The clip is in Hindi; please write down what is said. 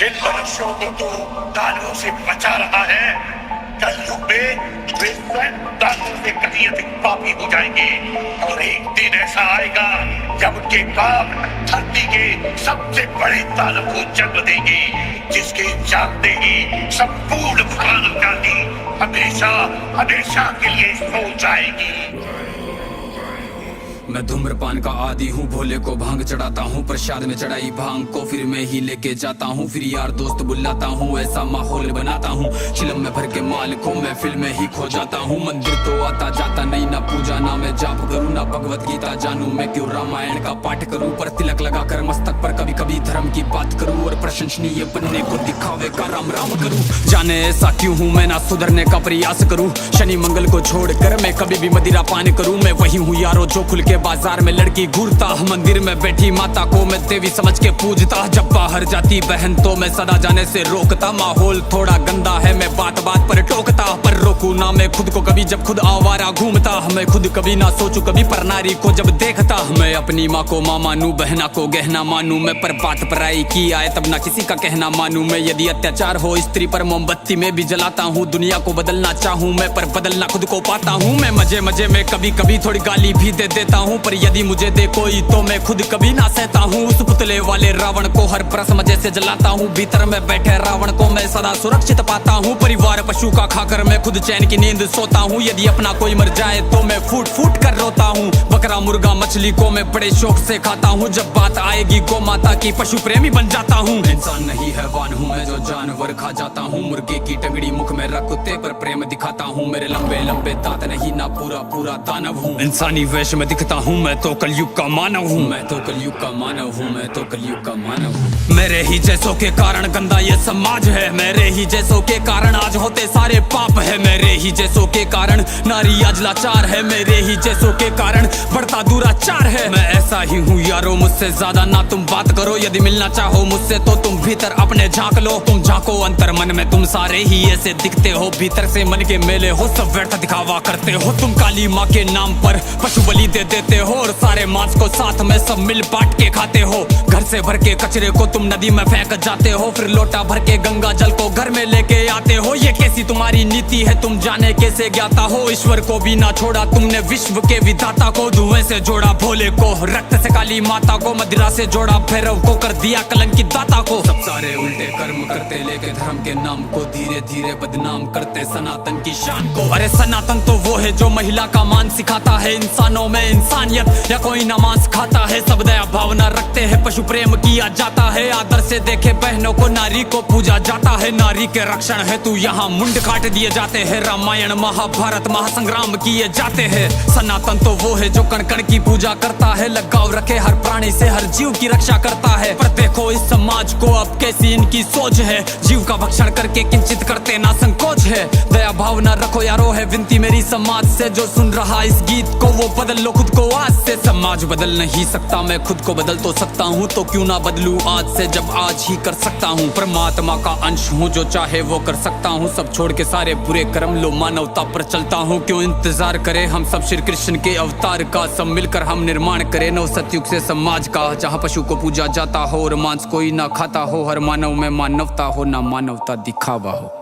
जिन मनुष्यों को तू दानवों से बचा रहा है, कलयुग में वे स्वयं दानवों से कहीं अधिक पापी हो जाएंगे। और एक दिन ऐसा आएगा जब उनके पाप धरती के सबसे बड़े दानव को जन्म देंगे, जिसके जानते ही संपूर्ण मानव जाति हमेशा हमेशा के लिए सो जाएगी। मैं धूम्रपान का आदी हूँ, भोले को भांग चढ़ाता हूँ, प्रसाद में चढ़ाई भांग को फिर मैं ही लेके जाता हूँ, फिर यार दोस्त बुलाता हूँ, ऐसा माहौल बनाता हूँ, चिलम में भर के माल को मैं फिल्म में ही खो जाता हूँ। मंदिर तो आता जाता नहीं, ना पूजा ना मैं जाप करूँ, ना भगवत गीता जानू, मैं क्यों रामायण का पाठ करूँ, पर तिलक लगा कर मस्तक पर कभी कभी धर्म की बात करूँ, और प्रशंसनीय बनने को दिखावे का राम राम करूँ। जाने ऐसा क्यों हूँ मैं, ना सुधरने का प्रयास करूँ, शनि मंगल को छोड़कर मैं कभी भी मदिरा पान करूँ। मैं वही हूँ यारो जो खुल के बाजार में लड़की घूरता, मंदिर में बैठी माता को मैं देवी समझ के पूजता, जब बाहर जाती बहन तो मैं सदा जाने से रोकता। माहौल थोड़ा गंदा है, मैं बात बात पर टोकता, पर रोकू ना मैं खुद को कभी जब खुद आवारा घूमता। मैं खुद कभी ना सोचू कभी पर नारी को जब देखता, मैं अपनी माँ को माँ मानू, बहना को गहना मानू, मैं पर बात पराई की आए तब ना किसी का कहना मानू। मैं यदि अत्याचार हो स्त्री पर मोमबत्ती में भी जलाता हूँ, दुनिया को बदलना चाहूँ मैं पर बदलना खुद को पाता हूँ। मैं मजे मजे में कभी कभी थोड़ी गाली भी दे देता हूँ, पर यदि मुझे दे कोई तो मैं खुद कभी ना सहता हूँ। उस पुतले वाले रावण को हर परस मजे से जलाता हूँ, भीतर में बैठे रावण को मैं सदा सुरक्षित पाता हूँ। परिवार पशु का खाकर मैं खुद चैन की नींद सोता हूँ, यदि अपना कोई मर जाए तो मैं फूट फूट कर रोता हूँ। बकरा मुर्गा मछली को मैं बड़े शौक से खाता हूँ, जब बात आएगी गौ माता की पशु प्रेमी बन जाता हूँ। इंसान नहीं हैवान हूँ मैं जो जानवर खा जाता हूँ, मुर्गे की टंगड़ी मुख में रख कुत्ते पर प्रेम दिखाता हूँ। मेरे लंबे लंबे दांत नहीं ना पूरा पूरा दानव हूँ, इंसानी वेश में दिखता हूँ मैं तो कलयुग का मानव हूँ, मैं तो कलयुग का मानव हूँ, मैं तो कलयुग का मानव हूँ। मेरे ही जैसों के कारण गंदा ये समाज है, मेरे ही जैसों के कारण आज होते सारे पाप है, मेरे ही जैसों के कारण नारी आज लाचार है, मेरे ही जैसों के कारण बढ़ता दुराचार है। मैं ऐसा ही हूँ यारो, मुझसे ज्यादा ना तुम बात करो, यदि मिलना चाहो मुझसे तो तुम भीतर अपने झांक लो। तुम झांको अंतर मन में, तुम सारे ही ऐसे दिखते हो, भीतर से मन के मेले हो, सब व्यर्थ दिखावा करते हो। तुम काली माँ के नाम पर पशु बलि दे देते हो, और सारे मांस को साथ में सब मिल बांट के खाते हो। घर से भर के कचरे को तुम नदी में फेंक जाते हो, फिर लोटा भर के गंगा जल को घर में लेके आते हो। ये कैसी तुम्हारी नीति है तुम जाने कैसे ज्ञाता हो, ईश्वर को भी ना छोड़ा तुमने विश्व के विधाता को। धुएं से जोड़ा भोले को, रक्त से काली माता को, मदिरा से जोड़ा भैरव को, कर दिया कलंकित दाता को। सब सारे उल्टे कर्म करते लेके धर्म के नाम को धीरे धीरे बदनाम करते सनातन की शान को। अरे सनातन तो वो है जो महिला का मान सिखाता है, इंसानों में इंसानियत या कोई नमाज खाता है, सब दया भावना रखते हैं, पशु प्रेम किया जाता है, आदर से देखे बहनों को, नारी को पूजा जाता है, नारी के रक्षण है तू यहाँ मुंड काट दिए जाते हैं, रामायण महाभारत महासंग्राम किए जाते हैं। सनातन तो वो है जो कण कण की पूजा करता है, लगाव रखे हर प्राणी से, हर जीव की रक्षा करता है। पर देखो इस समाज को अब कैसी इनकी सोच है, जीव का भक्षण करके किंचित करते ना संकोच है। दया भावना रखो यारो है विनती मेरी समाज से, जो सुन रहा इस गीत को वो बदल लो खुद को आज से। समाज बदल नहीं सकता मैं खुद को बदल तो सकता हूँ, तो क्यों ना बदलूं आज से जब आज ही कर सकता हूँ। परमात्मा का अंश हूँ, जो चाहे वो कर सकता हूँ, सब छोड़ के सारे बुरे कर्म लो मानवता पर चलता हूँ। क्यों इंतजार करें हम सब श्री कृष्ण के अवतार का, सब मिलकर हम निर्माण करें नव सतयुग से समाज का, जहाँ पशु को पूजा जाता हो और मांस कोई ना खाता हो, हर मानव में मानवता हो ना मानवता दिखावा हो।